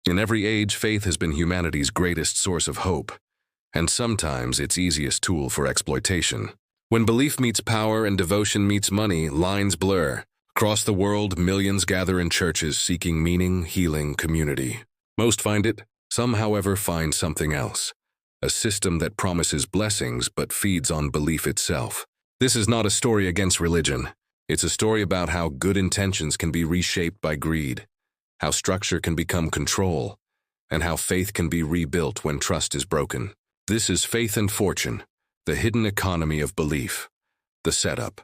In every age, faith has been humanity's greatest source of hope, and sometimes its easiest tool for exploitation. When belief meets power and devotion meets money, lines blur. Across the world, millions gather in churches seeking meaning, healing, community. Most find it. Some, however, find something else. A system that promises blessings but feeds on belief itself. This is not a story against religion. It's a story about how good intentions can be reshaped by greed, how structure can become control, and how faith can be rebuilt when trust is broken. This is Faith and Fortune, the hidden economy of belief. The setup.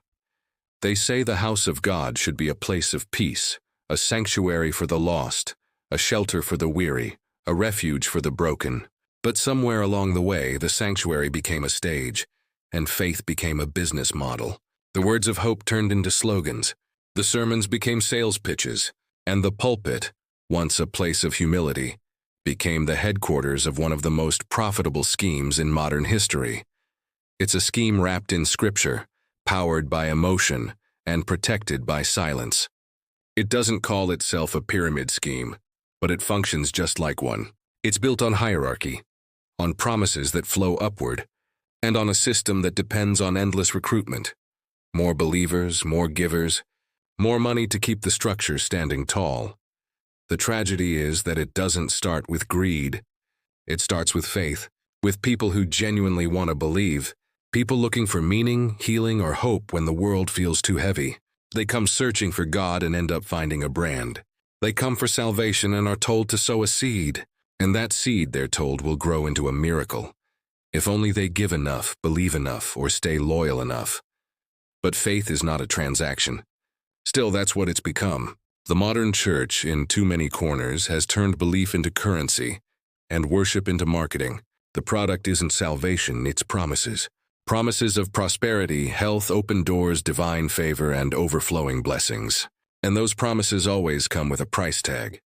They say the house of God should be a place of peace, a sanctuary for the lost, a shelter for the weary, a refuge for the broken. But somewhere along the way, the sanctuary became a stage, and faith became a business model. The words of hope turned into slogans. The sermons became sales pitches, and the pulpit, once a place of humility, became the headquarters of one of the most profitable schemes in modern history. It's a scheme wrapped in scripture, powered by emotion, and protected by silence. It doesn't call itself a pyramid scheme, but it functions just like one. It's built on hierarchy, on promises that flow upward, and on a system that depends on endless recruitment. More believers, more givers, more money to keep the structure standing tall. The tragedy is that it doesn't start with greed. It starts with faith, with people who genuinely want to believe, people looking for meaning, healing, or hope when the world feels too heavy. They come searching for God and end up finding a brand. They come for salvation and are told to sow a seed, and that seed, they're told, will grow into a miracle, if only they give enough, believe enough, or stay loyal enough. But faith is not a transaction. Still, that's what it's become. The modern church, in too many corners, has turned belief into currency and worship into marketing. The product isn't salvation, it's promises. Promises of prosperity, health, open doors, divine favor, and overflowing blessings. And those promises always come with a price tag.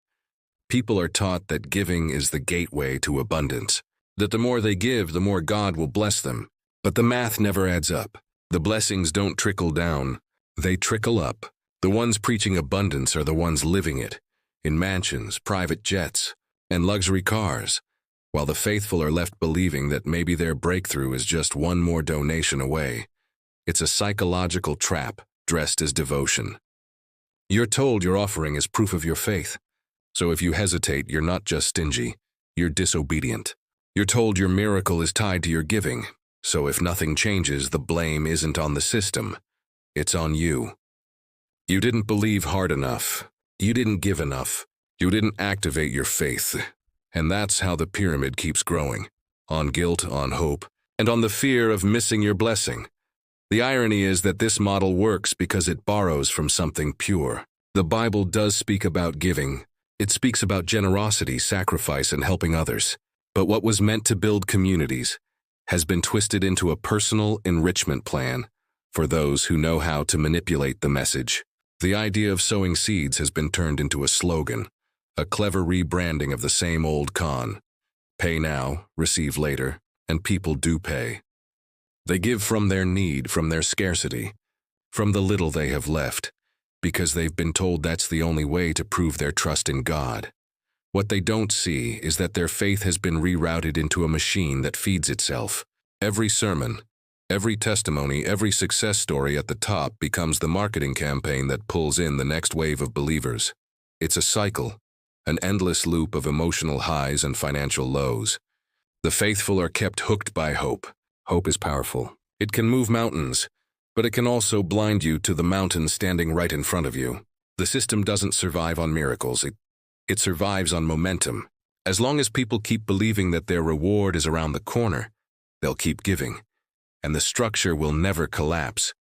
People are taught that giving is the gateway to abundance, that the more they give, the more God will bless them. But the math never adds up. The blessings don't trickle down, they trickle up. The ones preaching abundance are the ones living it, in mansions, private jets, and luxury cars, while the faithful are left believing that maybe their breakthrough is just one more donation away. It's a psychological trap dressed as devotion. You're told your offering is proof of your faith. So if you hesitate, you're not just stingy, you're disobedient. You're told your miracle is tied to your giving. So if nothing changes, the blame isn't on the system, it's on you. You didn't believe hard enough. You didn't give enough. You didn't activate your faith. And that's how the pyramid keeps growing. On guilt, on hope, and on the fear of missing your blessing. The irony is that this model works because it borrows from something pure. The Bible does speak about giving. It speaks about generosity, sacrifice, and helping others. But what was meant to build communities has been twisted into a personal enrichment plan for those who know how to manipulate the message. The idea of sowing seeds has been turned into a slogan, a clever rebranding of the same old con. Pay now, receive later, and people do pay. They give from their need, from their scarcity, from the little they have left, because they've been told that's the only way to prove their trust in God. What they don't see is that their faith has been rerouted into a machine that feeds itself. Every sermon, every testimony, every success story at the top becomes the marketing campaign that pulls in the next wave of believers. It's a cycle, an endless loop of emotional highs and financial lows. The faithful are kept hooked by hope. Hope is powerful. It can move mountains, but it can also blind you to the mountain standing right in front of you. The system doesn't survive on miracles. It survives on momentum. As long as people keep believing that their reward is around the corner, they'll keep giving, and the structure will never collapse.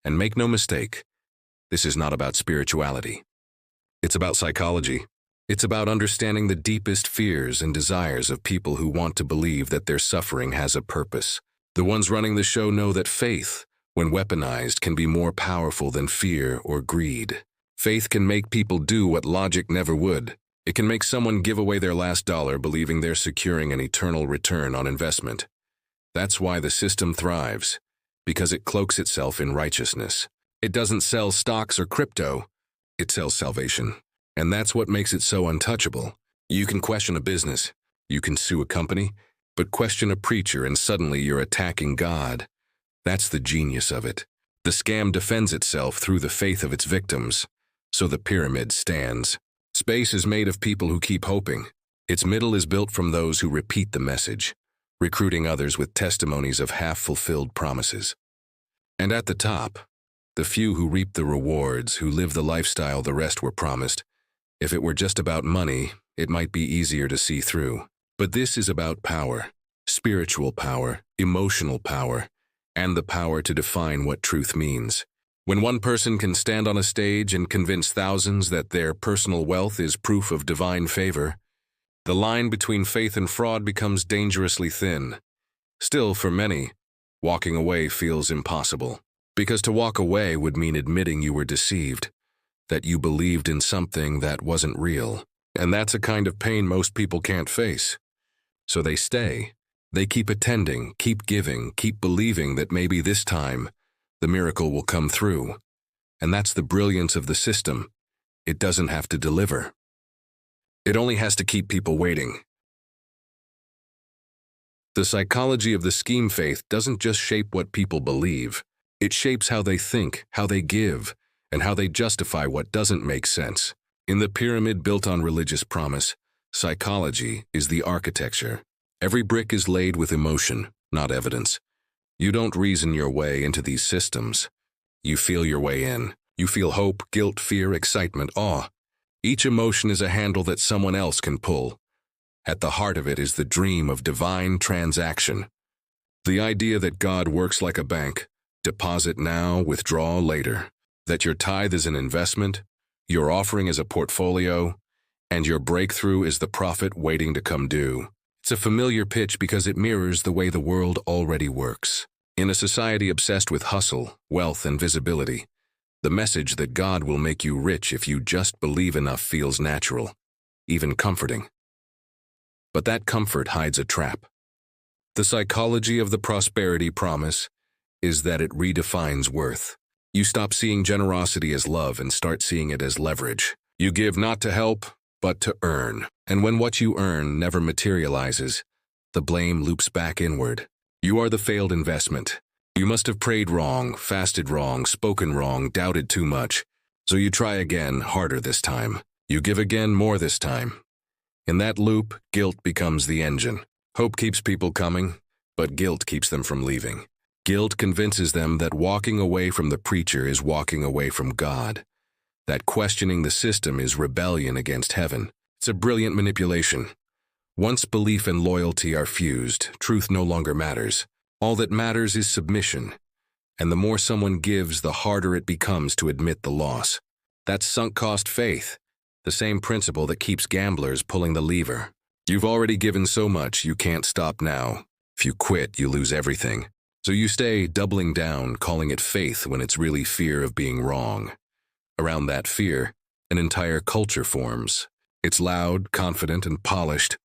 And make no mistake, this is not about spirituality. It's about psychology. It's about understanding the deepest fears and desires of people who want to believe that their suffering has a purpose. The ones running the show know that faith, when weaponized, can be more powerful than fear or greed. Faith can make people do what logic never would. It can make someone give away their last dollar believing they're securing an eternal return on investment. That's why the system thrives, because it cloaks itself in righteousness. It doesn't sell stocks or crypto, it sells salvation. And that's what makes it so untouchable. You can question a business, you can sue a company, but question a preacher and suddenly you're attacking God. That's the genius of it. The scam defends itself through the faith of its victims, so the pyramid stands. Space is made of people who keep hoping. Its middle is built from those who repeat the message, recruiting others with testimonies of half-fulfilled promises. And at the top, the few who reap the rewards, who live the lifestyle the rest were promised. If it were just about money, it might be easier to see through. But this is about power, spiritual power, emotional power, and the power to define what truth means. When one person can stand on a stage and convince thousands that their personal wealth is proof of divine favor, the line between faith and fraud becomes dangerously thin. Still, for many, walking away feels impossible. Because to walk away would mean admitting you were deceived, that you believed in something that wasn't real. And that's a kind of pain most people can't face. So they stay. They keep attending, keep giving, keep believing that maybe this time the miracle will come through. And that's the brilliance of the system. It doesn't have to deliver. It only has to keep people waiting. The psychology of the scheme faith doesn't just shape what people believe. It shapes how they think, how they give, and how they justify what doesn't make sense. In the pyramid built on religious promise, psychology is the architecture. Every brick is laid with emotion, not evidence. You don't reason your way into these systems. You feel your way in. You feel hope, guilt, fear, excitement, awe. Each emotion is a handle that someone else can pull. At the heart of it is the dream of divine transaction. The idea that God works like a bank, deposit now, withdraw later. That your tithe is an investment, your offering is a portfolio, and your breakthrough is the profit waiting to come due. It's a familiar pitch because it mirrors the way the world already works. In a society obsessed with hustle, wealth, and visibility, the message that God will make you rich if you just believe enough feels natural, even comforting. But that comfort hides a trap. The psychology of the prosperity promise is that it redefines worth. You stop seeing generosity as love and start seeing it as leverage. You give not to help, but to earn. And when what you earn never materializes, the blame loops back inward. You are the failed investment. You must have prayed wrong, fasted wrong, spoken wrong, doubted too much. So you try again, harder this time. You give again, more this time. In that loop, guilt becomes the engine. Hope keeps people coming, but guilt keeps them from leaving. Guilt convinces them that walking away from the preacher is walking away from God, that questioning the system is rebellion against heaven. It's a brilliant manipulation. Once belief and loyalty are fused, truth no longer matters. All that matters is submission, and the more someone gives, the harder it becomes to admit the loss. That's sunk cost faith, the same principle that keeps gamblers pulling the lever. You've already given so much, you can't stop now. If you quit, you lose everything. So you stay doubling down, calling it faith when it's really fear of being wrong. Around that fear, an entire culture forms. It's loud, confident, and polished,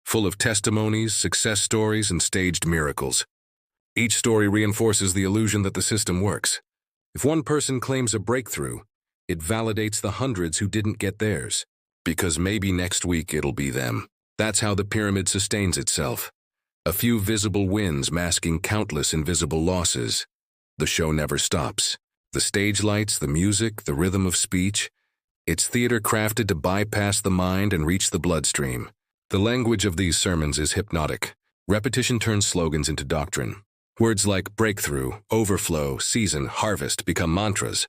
full of testimonies, success stories, and staged miracles. Each story reinforces the illusion that the system works. If one person claims a breakthrough, it validates the hundreds who didn't get theirs, because maybe next week it'll be them. That's how the pyramid sustains itself. A few visible wins masking countless invisible losses. The show never stops. The stage lights, the music, the rhythm of speech. It's theater crafted to bypass the mind and reach the bloodstream. The language of these sermons is hypnotic. Repetition turns slogans into doctrine. Words like breakthrough, overflow, season, harvest become mantras.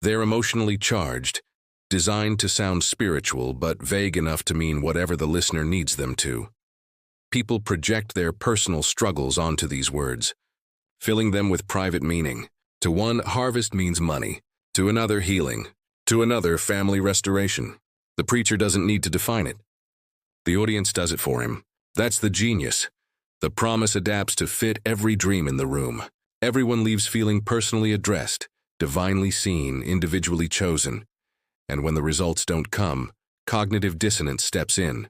They're emotionally charged, designed to sound spiritual but vague enough to mean whatever the listener needs them to. People project their personal struggles onto these words, filling them with private meaning. To one, harvest means money. To another, healing. To another, family restoration. The preacher doesn't need to define it. The audience does it for him. That's the genius. The promise adapts to fit every dream in the room. Everyone leaves feeling personally addressed, divinely seen, individually chosen. And when the results don't come, cognitive dissonance steps in.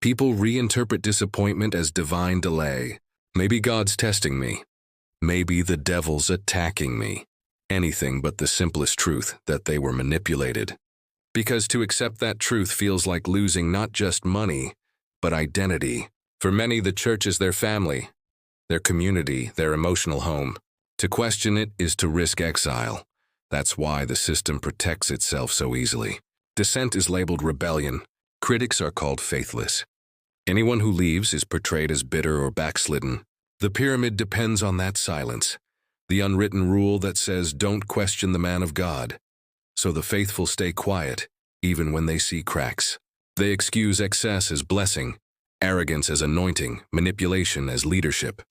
People reinterpret disappointment as divine delay. Maybe God's testing me. Maybe the devil's attacking me. Anything but the simplest truth that they were manipulated. Because to accept that truth feels like losing not just money, but identity. For many, the church is their family, their community, their emotional home. To question it is to risk exile. That's why the system protects itself so easily. Dissent is labeled rebellion. Critics are called faithless. Anyone who leaves is portrayed as bitter or backslidden. The pyramid depends on that silence, the unwritten rule that says don't question the man of God. So the faithful stay quiet, even when they see cracks. They excuse excess as blessing, arrogance as anointing, manipulation as leadership.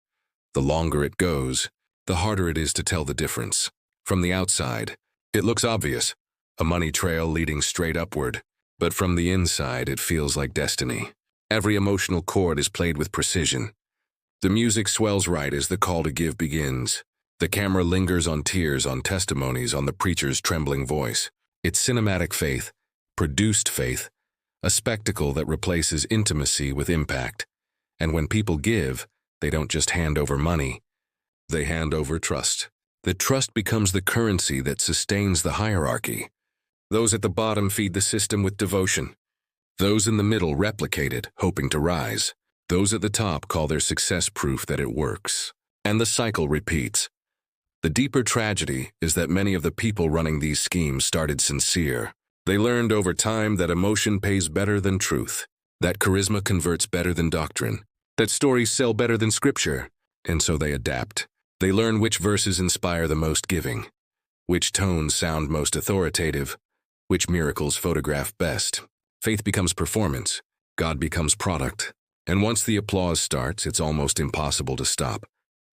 The longer it goes, the harder it is to tell the difference. From the outside, it looks obvious, a money trail leading straight upward. But from the inside, it feels like destiny. Every emotional chord is played with precision. The music swells right as the call to give begins. The camera lingers on tears, on testimonies, on the preacher's trembling voice. It's cinematic faith, produced faith, a spectacle that replaces intimacy with impact. And when people give, they don't just hand over money. They hand over trust. The trust becomes the currency that sustains the hierarchy. Those at the bottom feed the system with devotion. Those in the middle replicate it, hoping to rise. Those at the top call their success proof that it works. And the cycle repeats. The deeper tragedy is that many of the people running these schemes started sincere. They learned over time that emotion pays better than truth, that charisma converts better than doctrine, that stories sell better than scripture, and so they adapt. They learn which verses inspire the most giving, which tones sound most authoritative, which miracles photograph best. Faith becomes performance, God becomes product. And once the applause starts, it's almost impossible to stop.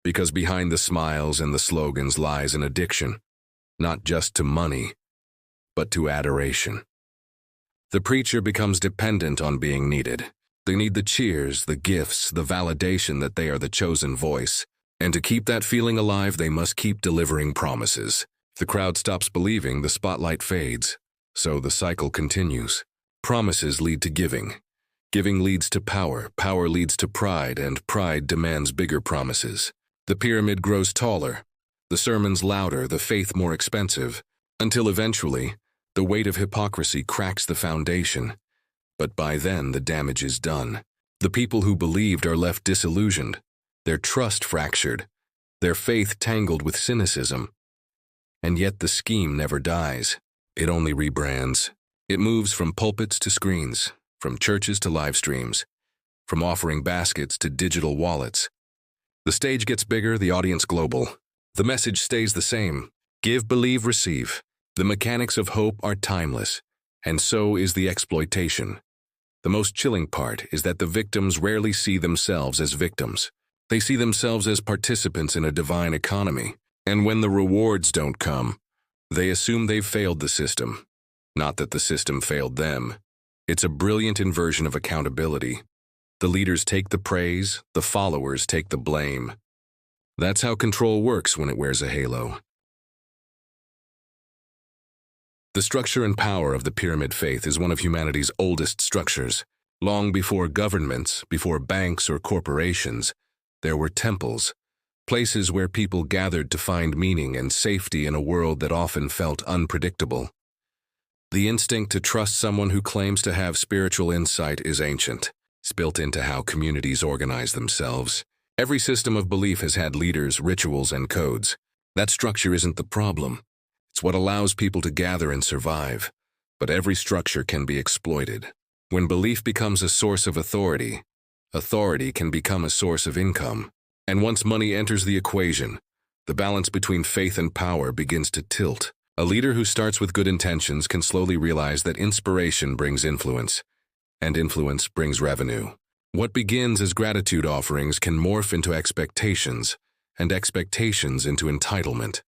Because behind the smiles and the slogans lies an addiction, not just to money, but to adoration. The preacher becomes dependent on being needed. They need the cheers, the gifts, the validation that they are the chosen voice. And to keep that feeling alive, they must keep delivering promises. If the crowd stops believing, the spotlight fades. So the cycle continues. Promises lead to giving. Giving leads to power. Power leads to pride, and pride demands bigger promises. The pyramid grows taller, the sermons louder, the faith more expensive, until eventually, the weight of hypocrisy cracks the foundation. But by then, the damage is done. The people who believed are left disillusioned, their trust fractured, their faith tangled with cynicism. And yet the scheme never dies. It only rebrands. It moves from pulpits to screens, from churches to live streams, from offering baskets to digital wallets. The stage gets bigger, the audience global. The message stays the same. Give, believe, receive. The mechanics of hope are timeless, and so is the exploitation. The most chilling part is that the victims rarely see themselves as victims. They see themselves as participants in a divine economy, and when the rewards don't come, they assume they've failed the system. Not that the system failed them. It's a brilliant inversion of accountability. The leaders take the praise, the followers take the blame. That's how control works when it wears a halo. The structure and power of the pyramid faith is one of humanity's oldest structures. Long before governments, before banks or corporations, there were temples, places where people gathered to find meaning and safety in a world that often felt unpredictable. The instinct to trust someone who claims to have spiritual insight is ancient. It's built into how communities organize themselves. Every system of belief has had leaders, rituals, and codes. That structure isn't the problem. It's what allows people to gather and survive. But every structure can be exploited. When belief becomes a source of authority, authority can become a source of income. And once money enters the equation, the balance between faith and power begins to tilt. A leader who starts with good intentions can slowly realize that inspiration brings influence, and influence brings revenue. What begins as gratitude offerings can morph into expectations, and expectations into entitlement.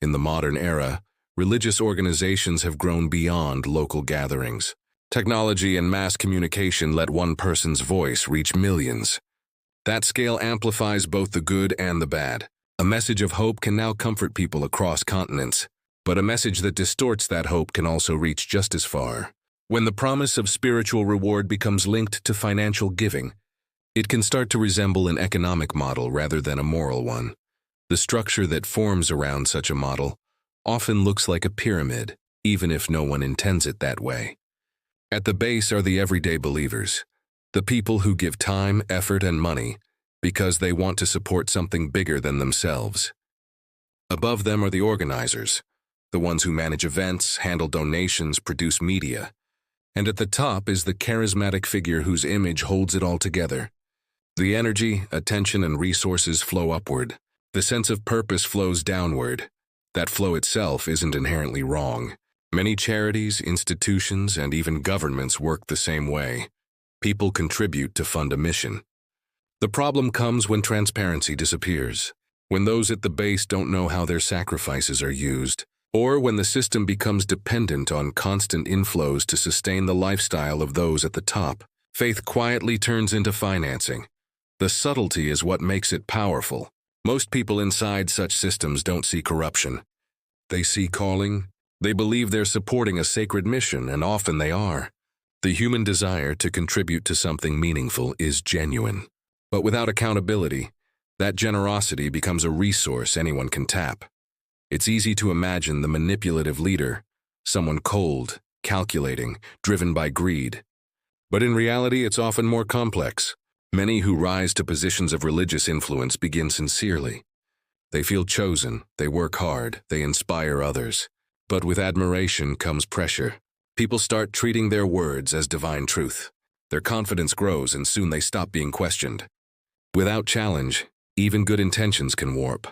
In the modern era, religious organizations have grown beyond local gatherings. Technology and mass communication let one person's voice reach millions. That scale amplifies both the good and the bad. A message of hope can now comfort people across continents, but a message that distorts that hope can also reach just as far. When the promise of spiritual reward becomes linked to financial giving, it can start to resemble an economic model rather than a moral one. The structure that forms around such a model often looks like a pyramid. even if no one intends it that way. At the base are the everyday believers, the people who give time, effort, and money because they want to support something bigger than themselves. Above them are the organizers, the ones who manage events, handle donations, produce media. And at the top is the charismatic figure whose image holds it all together. The energy, attention, and resources flow upward. The sense of purpose flows downward. That flow itself isn't inherently wrong. Many charities, institutions, and even governments work the same way. People contribute to fund a mission. The problem comes when transparency disappears, when those at the base don't know how their sacrifices are used, or when the system becomes dependent on constant inflows to sustain the lifestyle of those at the top. Faith quietly turns into financing. The subtlety is what makes it powerful. Most people inside such systems don't see corruption. They see calling. They believe they're supporting a sacred mission, and often they are. The human desire to contribute to something meaningful is genuine. But without accountability, that generosity becomes a resource anyone can tap. It's easy to imagine the manipulative leader, someone cold, calculating, driven by greed. But in reality, it's often more complex. Many who rise to positions of religious influence begin sincerely. They feel chosen, they work hard, they inspire others. But with admiration comes pressure. People start treating their words as divine truth. Their confidence grows, and soon they stop being questioned. Without challenge, even good intentions can warp.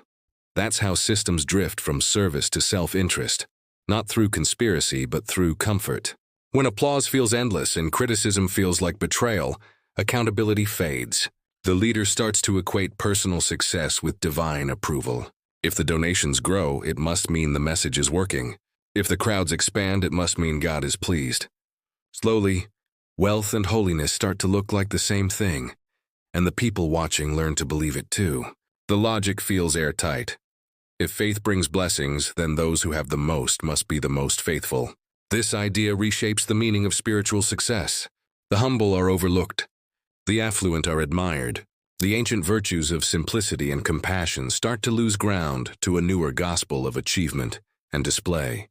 That's how systems drift from service to self-interest, not through conspiracy but through comfort. When applause feels endless and criticism feels like betrayal, accountability fades. The leader starts to equate personal success with divine approval. If the donations grow, it must mean the message is working. If the crowds expand, it must mean God is pleased. Slowly, wealth and holiness start to look like the same thing, and the people watching learn to believe it too. The logic feels airtight. If faith brings blessings, then those who have the most must be the most faithful. This idea reshapes the meaning of spiritual success. The humble are overlooked. The affluent are admired. The ancient virtues of simplicity and compassion start to lose ground to a newer gospel of achievement and display.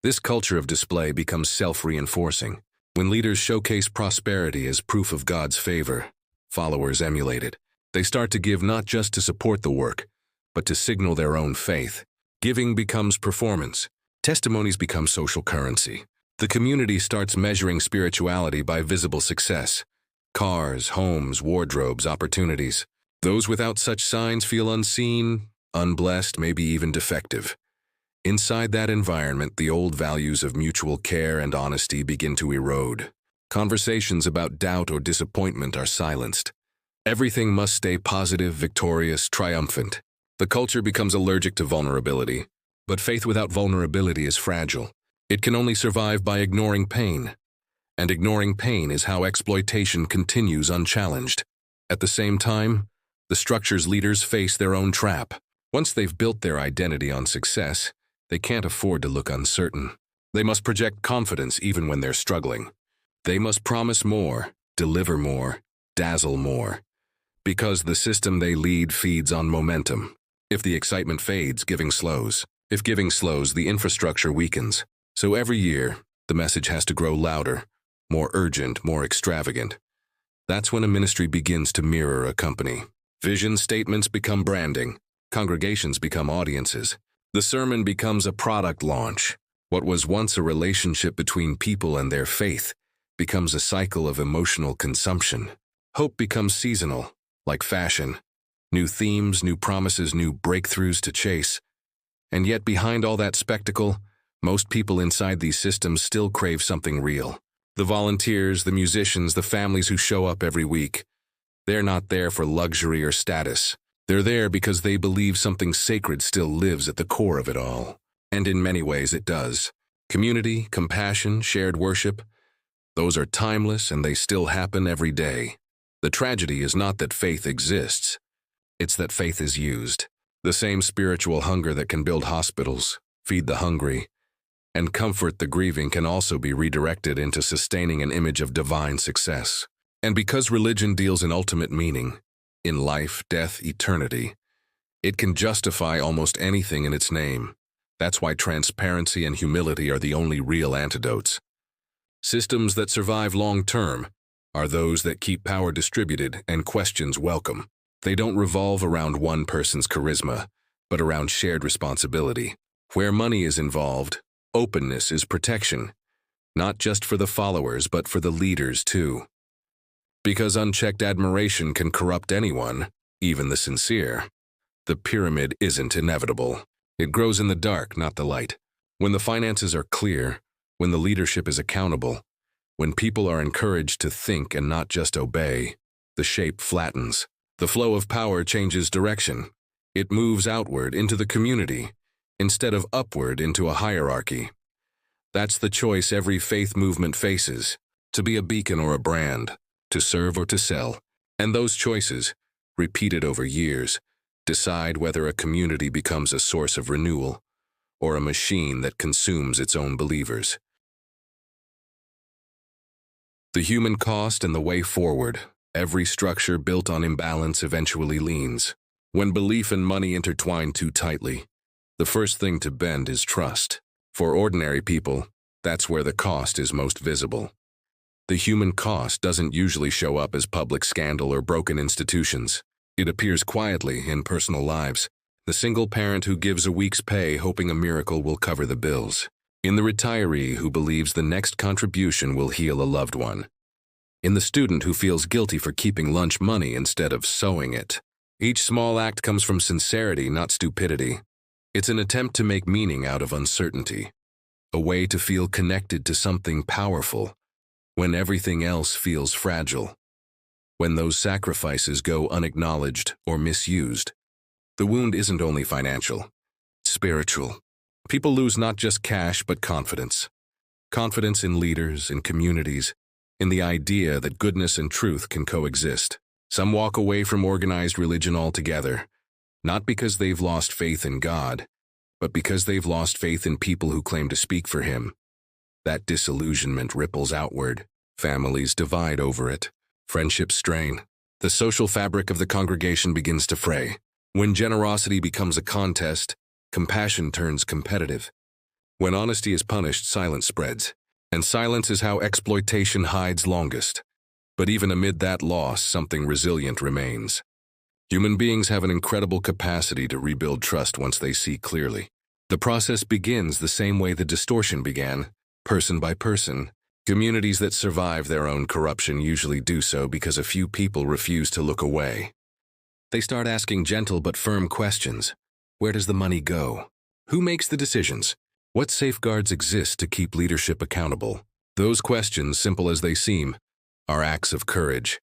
This culture of display becomes self-reinforcing. When leaders showcase prosperity as proof of God's favor, followers emulate it. They start to give not just to support the work, but to signal their own faith. Giving becomes performance. Testimonies become social currency. The community starts measuring spirituality by visible success. Cars, homes, wardrobes, opportunities. Those without such signs feel unseen, unblessed, maybe even defective. Inside that environment, the old values of mutual care and honesty begin to erode. Conversations about doubt or disappointment are silenced. Everything must stay positive, victorious, triumphant. The culture becomes allergic to vulnerability. But faith without vulnerability is fragile. It can only survive by ignoring pain. And ignoring pain is how exploitation continues unchallenged. At the same time, the structure's leaders face their own trap. Once they've built their identity on success, they can't afford to look uncertain. They must project confidence even when they're struggling. They must promise more, deliver more, dazzle more. Because the system they lead feeds on momentum. If the excitement fades, giving slows. If giving slows, the infrastructure weakens. So every year, the message has to grow louder, more urgent, more extravagant. That's when a ministry begins to mirror a company. Vision statements become branding. Congregations become audiences. The sermon becomes a product launch. What was once a relationship between people and their faith becomes a cycle of emotional consumption. Hope becomes seasonal, like fashion. New themes, new promises, new breakthroughs to chase. And yet behind all that spectacle, most people inside these systems still crave something real. The volunteers, the musicians, the families who show up every week. They're not there for luxury or status. They're there because they believe something sacred still lives at the core of it all. And in many ways it does. Community, compassion, shared worship, those are timeless and they still happen every day. The tragedy is not that faith exists. It's that faith is used. The same spiritual hunger that can build hospitals, feed the hungry, and comfort the grieving can also be redirected into sustaining an image of divine success. And because religion deals in ultimate meaning, in life, death, eternity, it can justify almost anything in its name. That's why transparency and humility are the only real antidotes. Systems that survive long-term are those that keep power distributed and questions welcome. They don't revolve around one person's charisma, but around shared responsibility. Where money is involved, openness is protection, not just for the followers, but for the leaders too. Because unchecked admiration can corrupt anyone, even the sincere. The pyramid isn't inevitable. It grows in the dark, not the light. When the finances are clear, when the leadership is accountable, when people are encouraged to think and not just obey, the shape flattens. The flow of power changes direction. It moves outward into the community, instead of upward into a hierarchy. That's the choice every faith movement faces, to be a beacon or a brand, to serve or to sell. And those choices, repeated over years, decide whether a community becomes a source of renewal or a machine that consumes its own believers. The human cost and the way forward. Every structure built on imbalance eventually leans. When belief and money intertwine too tightly, the first thing to bend is trust. For ordinary people, that's where the cost is most visible. The human cost doesn't usually show up as public scandal or broken institutions. It appears quietly in personal lives. The single parent who gives a week's pay hoping a miracle will cover the bills. In the retiree who believes the next contribution will heal a loved one. In the student who feels guilty for keeping lunch money instead of sowing it. Each small act comes from sincerity, not stupidity. It's an attempt to make meaning out of uncertainty. A way to feel connected to something powerful when everything else feels fragile. When those sacrifices go unacknowledged or misused, the wound isn't only financial, it's spiritual. People lose not just cash but confidence. Confidence in leaders, in communities, in the idea that goodness and truth can coexist. Some walk away from organized religion altogether, not because they've lost faith in God, but because they've lost faith in people who claim to speak for Him. That disillusionment ripples outward. Families divide over it. Friendships strain. The social fabric of the congregation begins to fray. When generosity becomes a contest, compassion turns competitive. When honesty is punished, silence spreads. And silence is how exploitation hides longest. But even amid that loss, something resilient remains. Human beings have an incredible capacity to rebuild trust once they see clearly. The process begins the same way the distortion began, person by person. Communities that survive their own corruption usually do so because a few people refuse to look away. They start asking gentle but firm questions. Where does the money go? Who makes the decisions? What safeguards exist to keep leadership accountable? Those questions, simple as they seem, are acts of courage.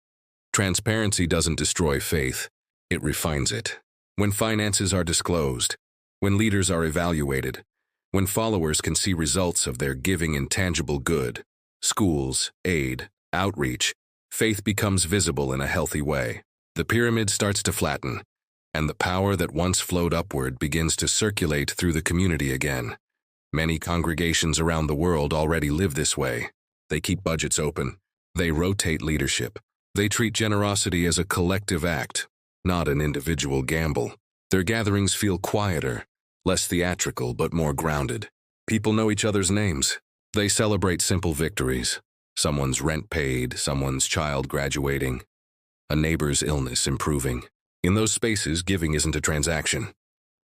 Transparency doesn't destroy faith, it refines it. When finances are disclosed, when leaders are evaluated, when followers can see results of their giving in tangible good, schools, aid, outreach, faith becomes visible in a healthy way. The pyramid starts to flatten, and the power that once flowed upward begins to circulate through the community again. Many congregations around the world already live this way. They keep budgets open. They rotate leadership. They treat generosity as a collective act, not an individual gamble. Their gatherings feel quieter, less theatrical but more grounded. People know each other's names. They celebrate simple victories. Someone's rent paid, someone's child graduating, a neighbor's illness improving. In those spaces, giving isn't a transaction.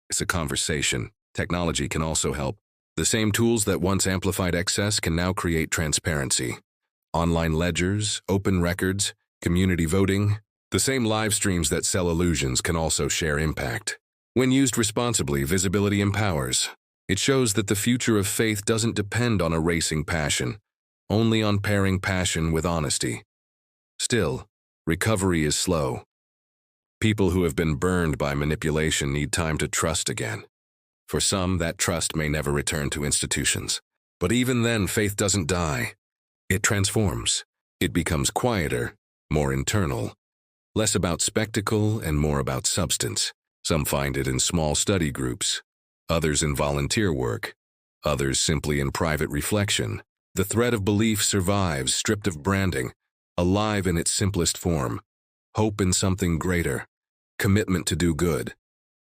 It's a conversation. Technology can also help. The same tools that once amplified excess can now create transparency. Online ledgers, open records, community voting. The same live streams that sell illusions can also share impact. When used responsibly, visibility empowers. It shows that the future of faith doesn't depend on a racing passion, only on pairing passion with honesty. Still, recovery is slow. People who have been burned by manipulation need time to trust again. For some, that trust may never return to institutions. But even then, faith doesn't die. It transforms. It becomes quieter, more internal, less about spectacle and more about substance. Some find it in small study groups, others in volunteer work, others simply in private reflection. The thread of belief survives, stripped of branding, alive in its simplest form. Hope in something greater, commitment to do good.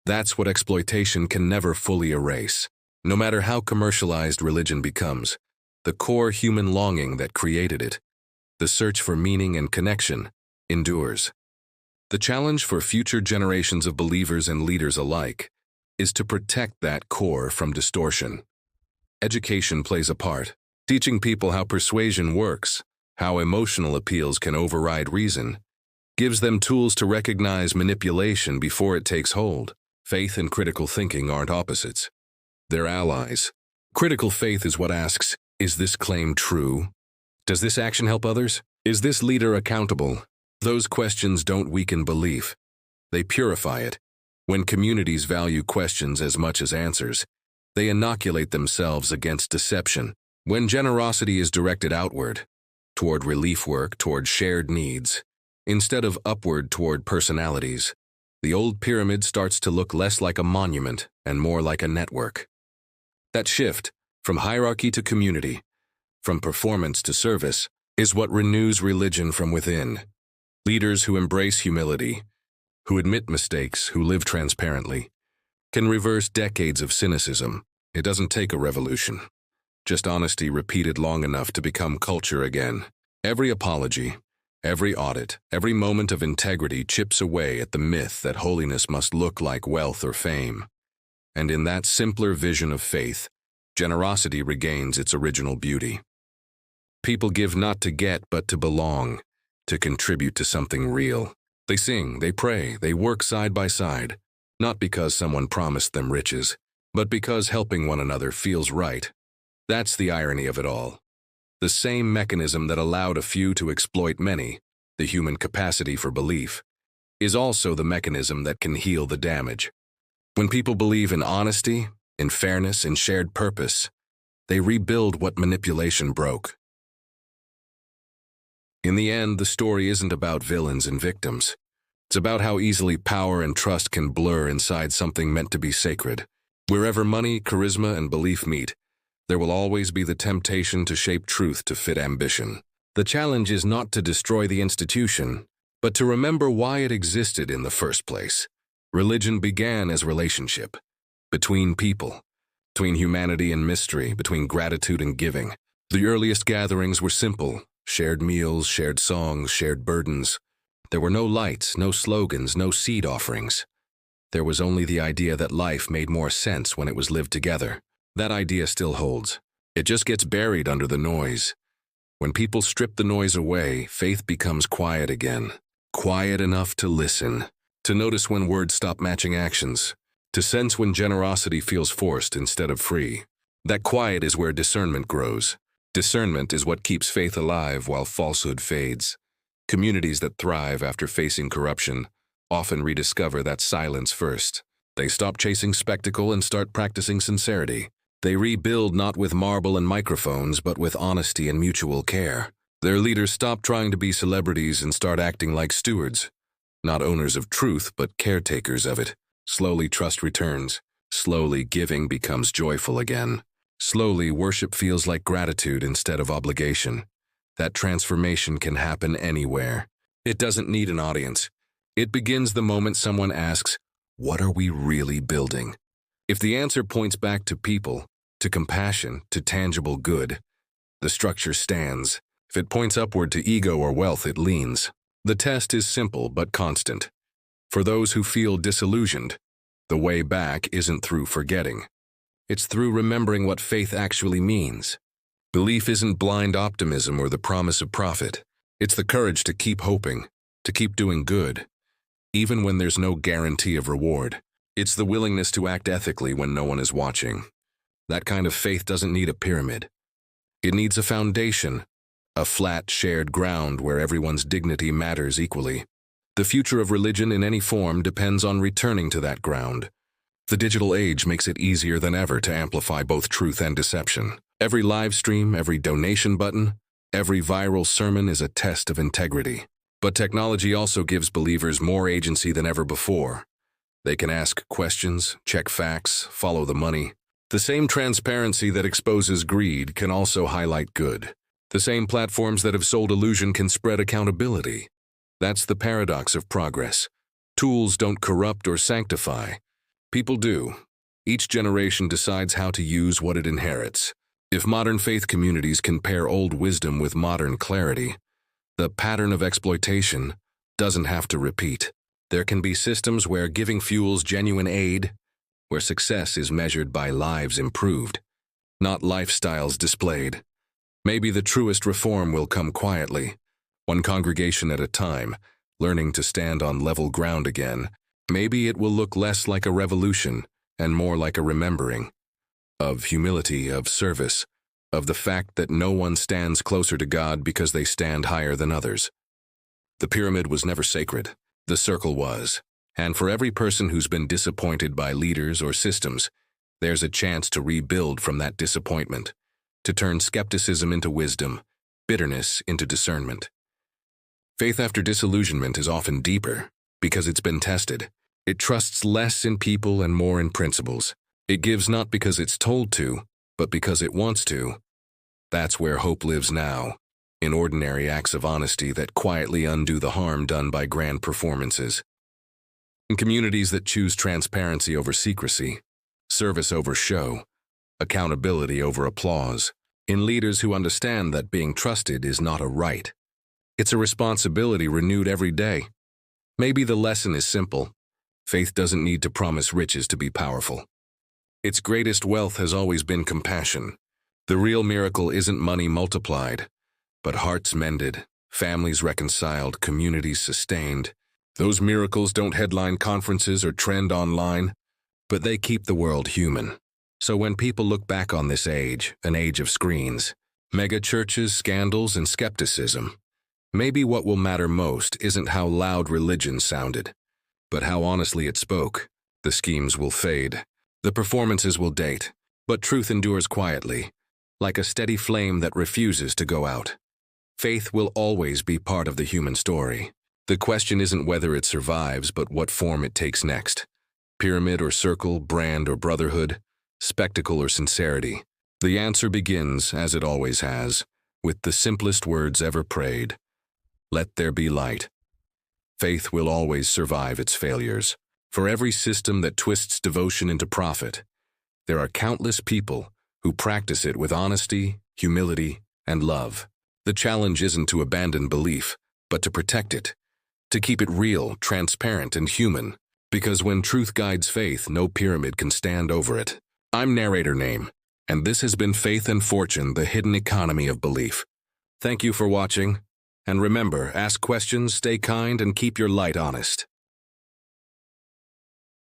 That's what exploitation can never fully erase. No matter how commercialized religion becomes, the core human longing that created it, the search for meaning and connection, endures. The challenge for future generations of believers and leaders alike is to protect that core from distortion. Education plays a part, teaching people how persuasion works, how emotional appeals can override reason, gives them tools to recognize manipulation before it takes hold. Faith and critical thinking aren't opposites. They're allies. Critical faith is what asks, is this claim true? Does this action help others? Is this leader accountable? Those questions don't weaken belief. They purify it. When communities value questions as much as answers, they inoculate themselves against deception. When generosity is directed outward, toward relief work, toward shared needs, instead of upward toward personalities, the old pyramid starts to look less like a monument and more like a network. That shift, from hierarchy to community, from performance to service, is what renews religion from within. Leaders who embrace humility, who admit mistakes, who live transparently, can reverse decades of cynicism. It doesn't take a revolution, just honesty repeated long enough to become culture again. Every apology, every audit, every moment of integrity chips away at the myth that holiness must look like wealth or fame. And in that simpler vision of faith, generosity regains its original beauty. People give not to get, but to belong, to contribute to something real. They sing, they pray, they work side by side, not because someone promised them riches, but because helping one another feels right. That's the irony of it all. The same mechanism that allowed a few to exploit many, the human capacity for belief, is also the mechanism that can heal the damage. When people believe in honesty, in fairness, in shared purpose, they rebuild what manipulation broke. In the end, the story isn't about villains and victims. It's about how easily power and trust can blur inside something meant to be sacred. Wherever money, charisma, and belief meet, there will always be the temptation to shape truth to fit ambition. The challenge is not to destroy the institution, but to remember why it existed in the first place. Religion began as relationship, between people, between humanity and mystery, between gratitude and giving. The earliest gatherings were simple, shared meals, shared songs, shared burdens. There were no lights, no slogans, no seed offerings. There was only the idea that life made more sense when it was lived together. That idea still holds. It just gets buried under the noise. When people strip the noise away, faith becomes quiet again. Quiet enough to listen, to notice when words stop matching actions, to sense when generosity feels forced instead of free. That quiet is where discernment grows. Discernment is what keeps faith alive while falsehood fades. Communities that thrive after facing corruption often rediscover that silence first. They stop chasing spectacle and start practicing sincerity. They rebuild not with marble and microphones, but with honesty and mutual care. Their leaders stop trying to be celebrities and start acting like stewards, not owners of truth, but caretakers of it. Slowly, trust returns. Slowly, giving becomes joyful again. Slowly, worship feels like gratitude instead of obligation. That transformation can happen anywhere. It doesn't need an audience. It begins the moment someone asks, "What are we really building?" If the answer points back to people, to compassion, to tangible good, the structure stands. If it points upward to ego or wealth, it leans. The test is simple but constant. For those who feel disillusioned, the way back isn't through forgetting. It's through remembering what faith actually means. Belief isn't blind optimism or the promise of profit. It's the courage to keep hoping, to keep doing good, even when there's no guarantee of reward. It's the willingness to act ethically when no one is watching. That kind of faith doesn't need a pyramid. It needs a foundation, a flat, shared ground where everyone's dignity matters equally. The future of religion in any form depends on returning to that ground. The digital age makes it easier than ever to amplify both truth and deception. Every live stream, every donation button, every viral sermon is a test of integrity. But technology also gives believers more agency than ever before. They can ask questions, check facts, follow the money. The same transparency that exposes greed can also highlight good. The same platforms that have sold illusion can spread accountability. That's the paradox of progress. Tools don't corrupt or sanctify. People do. Each generation decides how to use what it inherits. If modern faith communities can pair old wisdom with modern clarity, the pattern of exploitation doesn't have to repeat. There can be systems where giving fuels genuine aid, where success is measured by lives improved, not lifestyles displayed. Maybe the truest reform will come quietly, one congregation at a time, learning to stand on level ground again. Maybe it will look less like a revolution and more like a remembering of humility, of service, of the fact that no one stands closer to God because they stand higher than others. The pyramid was never sacred. The circle was. And for every person who's been disappointed by leaders or systems, there's a chance to rebuild from that disappointment, to turn skepticism into wisdom, bitterness into discernment. Faith after disillusionment is often deeper because it's been tested. It trusts less in people and more in principles. It gives not because it's told to, but because it wants to. That's where hope lives now, in ordinary acts of honesty that quietly undo the harm done by grand performances. In communities that choose transparency over secrecy, service over show, accountability over applause, in leaders who understand that being trusted is not a right. It's a responsibility renewed every day. Maybe the lesson is simple. Faith doesn't need to promise riches to be powerful. Its greatest wealth has always been compassion. The real miracle isn't money multiplied, but hearts mended, families reconciled, communities sustained. Those miracles don't headline conferences or trend online, but they keep the world human. So when people look back on this age, an age of screens, megachurches, scandals, and skepticism, maybe what will matter most isn't how loud religion sounded, but how honestly it spoke. The schemes will fade. The performances will date. But truth endures quietly, like a steady flame that refuses to go out. Faith will always be part of the human story. The question isn't whether it survives, but what form it takes next. Pyramid or circle, brand or brotherhood, spectacle or sincerity. The answer begins, as it always has, with the simplest words ever prayed. Let there be light. Faith will always survive its failures. For every system that twists devotion into profit, there are countless people who practice it with honesty, humility, and love. The challenge isn't to abandon belief, but to protect it, to keep it real, transparent, and human, because when truth guides faith, no pyramid can stand over it. I'm Narrator Name, and this has been Faith and Fortune, the hidden economy of belief. Thank you for watching. And remember, ask questions, stay kind, and keep your light honest.